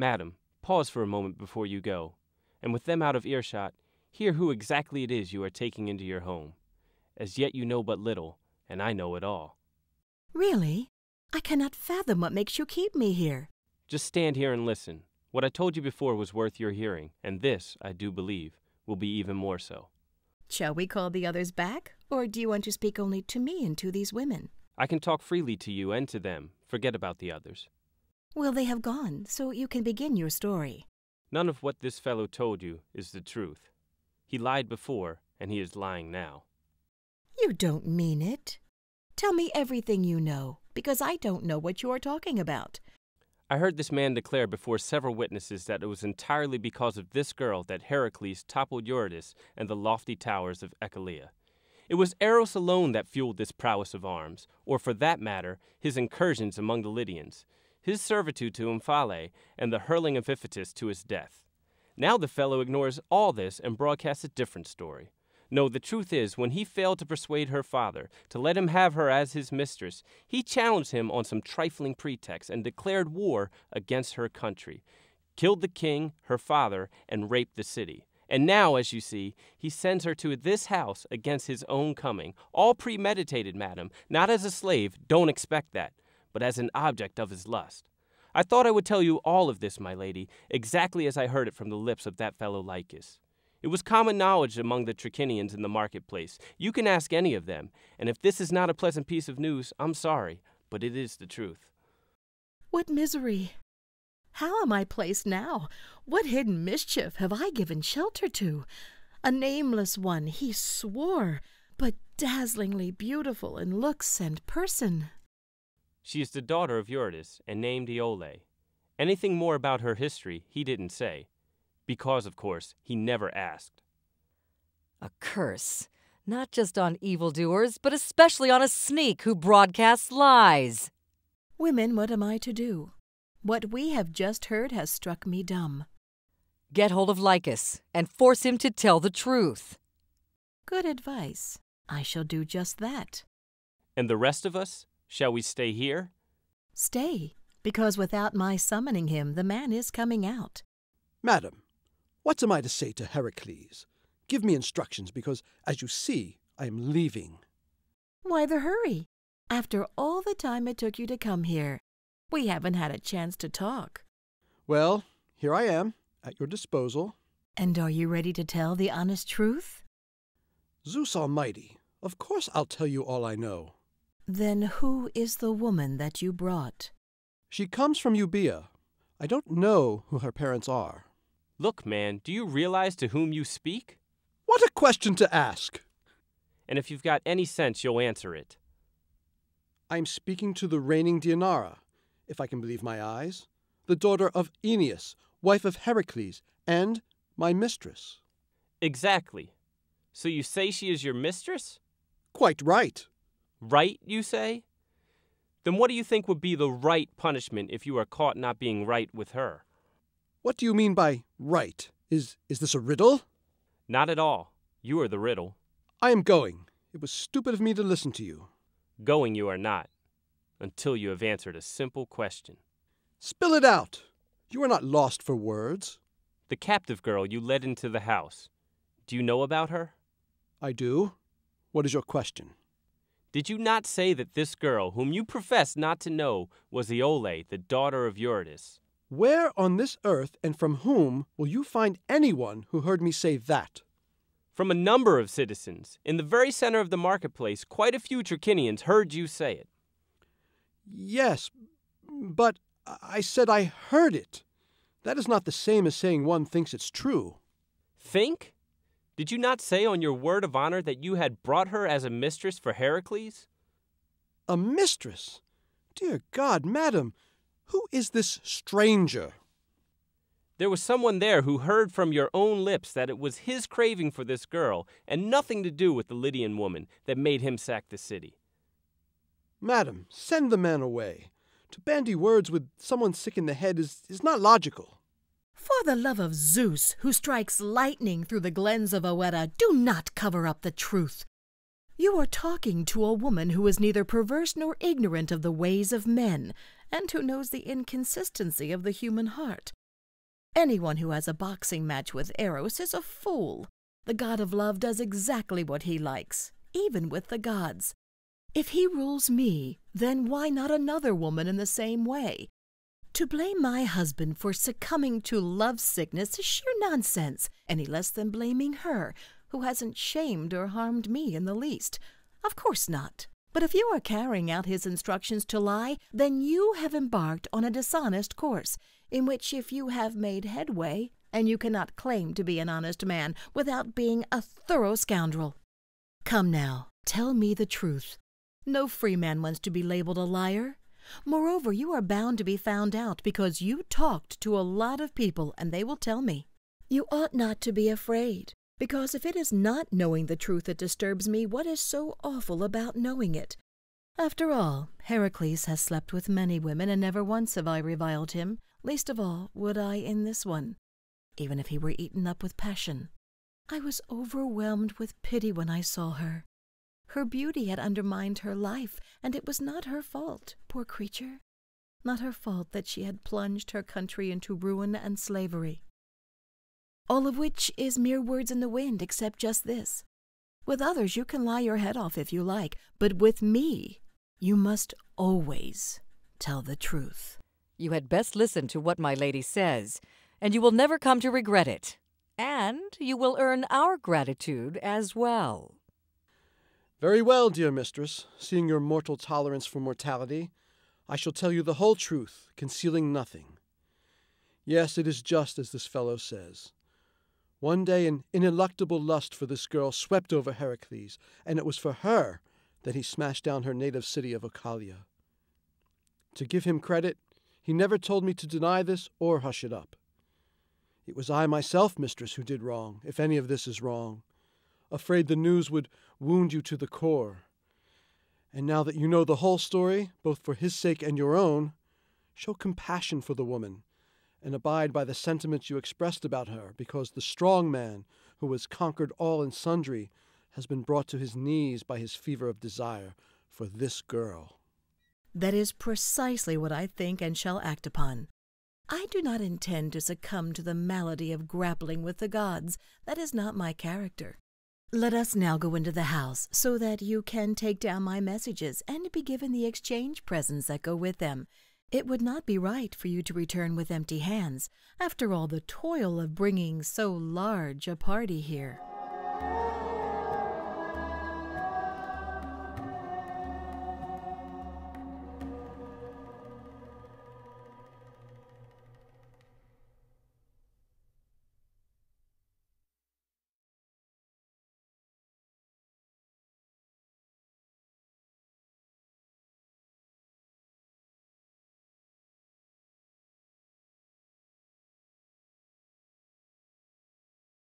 Madam, pause for a moment before you go, and with them out of earshot, hear who exactly it is you are taking into your home. As yet you know but little, and I know it all. Really? I cannot fathom what makes you keep me here. Just stand here and listen. What I told you before was worth your hearing, and this, I do believe, will be even more so. Shall we call the others back, or do you want to speak only to me and to these women? I can talk freely to you and to them. Forget about the others. Well, they have gone, so you can begin your story. None of what this fellow told you is the truth. He lied before, and he is lying now. You don't mean it. Tell me everything you know, because I don't know what you are talking about. I heard this man declare before several witnesses that it was entirely because of this girl that Heracles toppled Eurytus and the lofty towers of Echelea. It was Eros alone that fueled this prowess of arms, or for that matter, his incursions among the Lydians, his servitude to Omphale, and the hurling of Iphitus to his death. Now the fellow ignores all this and broadcasts a different story. No, the truth is, when he failed to persuade her father to let him have her as his mistress, he challenged him on some trifling pretext and declared war against her country, killed the king, her father, and raped the city. And now, as you see, he sends her to this house against his own coming, all premeditated, madam, not as a slave, don't expect that, but as an object of his lust. I thought I would tell you all of this, my lady, exactly as I heard it from the lips of that fellow Lycus. It was common knowledge among the Trachinians in the marketplace. You can ask any of them, and if this is not a pleasant piece of news, I'm sorry, but it is the truth. What misery! How am I placed now? What hidden mischief have I given shelter to? A nameless one, he swore, but dazzlingly beautiful in looks and person. She is the daughter of Eurytus, and named Iole. Anything more about her history he didn't say. Because, of course, he never asked. A curse, not just on evildoers, but especially on a sneak who broadcasts lies. Women, what am I to do? What we have just heard has struck me dumb. Get hold of Lycus and force him to tell the truth. Good advice. I shall do just that. And the rest of us? Shall we stay here? Stay, because without my summoning him, the man is coming out. Madam, what am I to say to Heracles? Give me instructions, because, as you see, I am leaving. Why the hurry? After all the time it took you to come here, we haven't had a chance to talk. Well, here I am, at your disposal. And are you ready to tell the honest truth? Zeus Almighty, of course I'll tell you all I know. Then who is the woman that you brought? She comes from Euboea. I don't know who her parents are. Look, man, do you realize to whom you speak? What a question to ask! And if you've got any sense, you'll answer it. I'm speaking to the reigning Dianara, if I can believe my eyes, the daughter of Aeneas, wife of Heracles, and my mistress. Exactly. So you say she is your mistress? Quite right. Right, you say? Then what do you think would be the right punishment if you are caught not being right with her? What do you mean by right? Is this a riddle? Not at all. You are the riddle. I am going. It was stupid of me to listen to you. Going you are not, until you have answered a simple question. Spill it out. You are not lost for words. The captive girl you led into the house. Do you know about her? I do. What is your question? Did you not say that this girl, whom you profess not to know, was Iole, the daughter of Eurytus? Where on this earth and from whom will you find anyone who heard me say that? From a number of citizens. In the very center of the marketplace, quite a few Trachinians heard you say it. Yes, but I said I heard it. That is not the same as saying one thinks it's true. Think? Did you not say on your word of honor that you had brought her as a mistress for Heracles? A mistress? Dear God, madam, who is this stranger? There was someone there who heard from your own lips that it was his craving for this girl, and nothing to do with the Lydian woman, that made him sack the city. Madam, send the man away. To bandy words with someone sick in the head is not logical. For the love of Zeus, who strikes lightning through the glens of Oetta, do not cover up the truth. You are talking to a woman who is neither perverse nor ignorant of the ways of men, and who knows the inconsistency of the human heart. Anyone who has a boxing match with Eros is a fool. The god of love does exactly what he likes, even with the gods. If he rules me, then why not another woman in the same way? To blame my husband for succumbing to lovesickness is sheer nonsense, any less than blaming her, who hasn't shamed or harmed me in the least. Of course not. But if you are carrying out his instructions to lie, then you have embarked on a dishonest course, in which if you have made headway, and you cannot claim to be an honest man without being a thorough scoundrel. Come now, tell me the truth. No free man wants to be labeled a liar. Moreover, you are bound to be found out because you talked to a lot of people, and they will tell me. You ought not to be afraid, because if it is not knowing the truth that disturbs me, what is so awful about knowing it? After all, Heracles has slept with many women, and never once have I reviled him, least of all would I in this one, even if he were eaten up with passion. I was overwhelmed with pity when I saw her. Her beauty had undermined her life, and it was not her fault, poor creature. Not her fault that she had plunged her country into ruin and slavery. All of which is mere words in the wind, except just this. With others you can lie your head off if you like, but with me you must always tell the truth. You had best listen to what my lady says, and you will never come to regret it. And you will earn our gratitude as well. Very well, dear mistress, seeing your mortal tolerance for mortality, I shall tell you the whole truth, concealing nothing. Yes, it is just as this fellow says. One day an ineluctable lust for this girl swept over Heracles, and it was for her that he smashed down her native city of Ocalia. To give him credit, he never told me to deny this or hush it up. It was I myself, mistress, who did wrong, if any of this is wrong, afraid the news would wound you to the core. And now that you know the whole story, both for his sake and your own, show compassion for the woman, and abide by the sentiments you expressed about her, because the strong man, who has conquered all and sundry, has been brought to his knees by his fever of desire for this girl. That is precisely what I think and shall act upon. I do not intend to succumb to the malady of grappling with the gods. That is not my character. Let us now go into the house, so that you can take down my messages and be given the exchange presents that go with them. It would not be right for you to return with empty hands, after all the toil of bringing so large a party here.